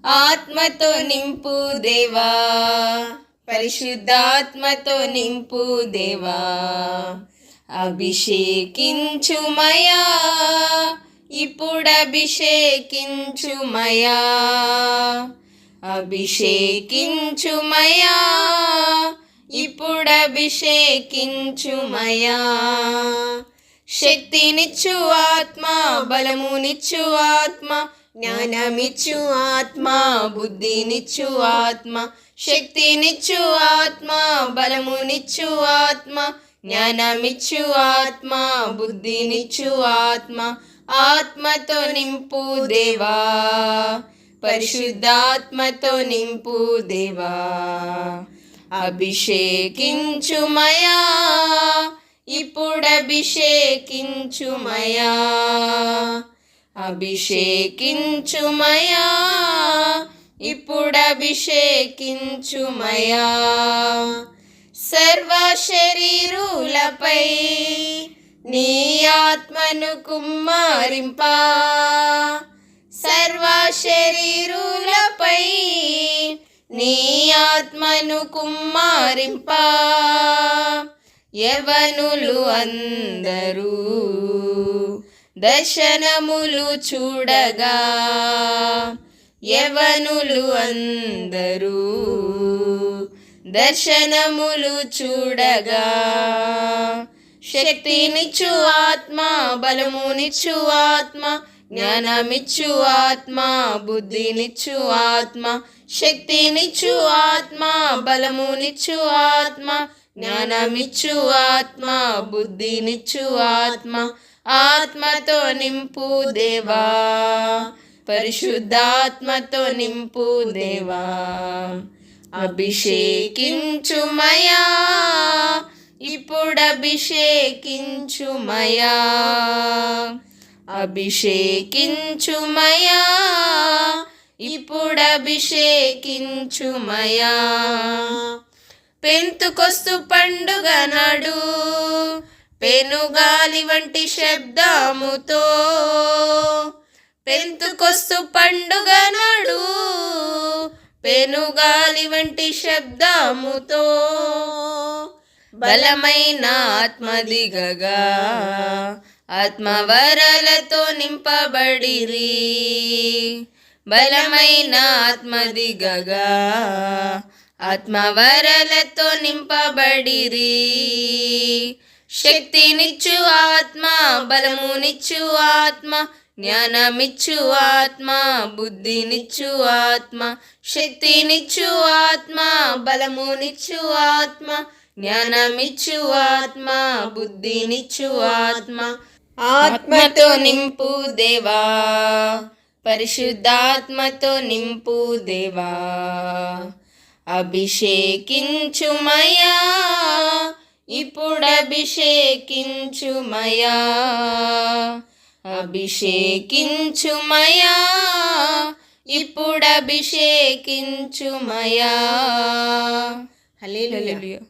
ఆత్మతో నింపు దేవా, పరిశుద్ధాత్మతో నింపు దేవా. అభిషేకించుమయా, ఇప్పుడు అభిషేకించుమయా, అభిషేకించుమయా, ఇప్పుడు అభిషేకించుమయా. శక్తినిచ్చు ఆత్మ, బలమునిచ్చు ఆత్మ, జ్ఞానమిచ్చు ఆత్మ, బుద్ధినిచ్చు ఆత్మ. శక్తినిచ్చు ఆత్మ, బలమునిచ్చు ఆత్మ, జ్ఞానమిచ్చు ఆత్మ, బుద్ధినిచ్చు ఆత్మ. ఆత్మతో నింపు దేవా, పరిశుద్ధాత్మతో నింపు దేవా. అభిషేకించుమయా, ఇప్పుడు అభిషేకించుమయా, అభిషేకించుమయా, ఇప్పుడు అభిషేకించుమయా. సర్వ శరీరులపై నీ ఆత్మను కుమ్మరింపా, సర్వ శరీరులపై నీ ఆత్మను కుమ్మరింపా. యవనులు అందరూ దర్శనములు చూడగా, యవనులు అందరూ దర్శనములు చూడగా. శక్తినిచ్చు ఆత్మ, బలమునిచ్చు ఆత్మ, జ్ఞానమిచ్చు ఆత్మ, బుద్ధినిచ్చు ఆత్మ. శక్తినిచ్చు ఆత్మ, బలమునిచ్చు ఆత్మ, జ్ఞానమిచ్చు ఆత్మ, బుద్ధినిచ్చు ఆత్మ. ఆత్మతో నింపు దేవా, పరిశుద్ధాత్మతో నింపు దేవా. అభిషేకించుమయా, ఇప్పుడు అభిషేకించుమయా, అభిషేకించుమయా, ఇప్పుడు అభిషేకించుమయా. పెంతుకొస్తు పండుగ నాడు పెనుగాలి వంటి శబ్దముతో, పెంతుకొస్తు పండుగ నాడు పెనుగాలి వంటి శబ్దముతో. బలమైన ఆత్మదిగగా ఆత్మవరాలతో నింపబడిరి, బలమైన ఆత్మదిగగా ఆత్మవరాలతో నింపబడిరి. శక్తినిచ్చు ఆత్మ, బలమునిచ్చు ఆత్మ, జ్ఞానమిచ్చు ఆత్మ, బుద్ధినిచ్చు ఆత్మ. శక్తినిచ్చు ఆత్మ, బలమునిచ్చు ఆత్మ, జ్ఞానమిచ్చు ఆత్మ, బుద్ధినిచ్చు ఆత్మ. ఆత్మతో నింపు దేవా, పరిశుద్ధాత్మతో నింపు దేవా. అభిషేకించుమయా, ఇప్పుడు అభిషేకించుమయా, అభిషేకించుమయా, ఇప్పుడు అభిషేకించుమయా. హల్లెలూయా.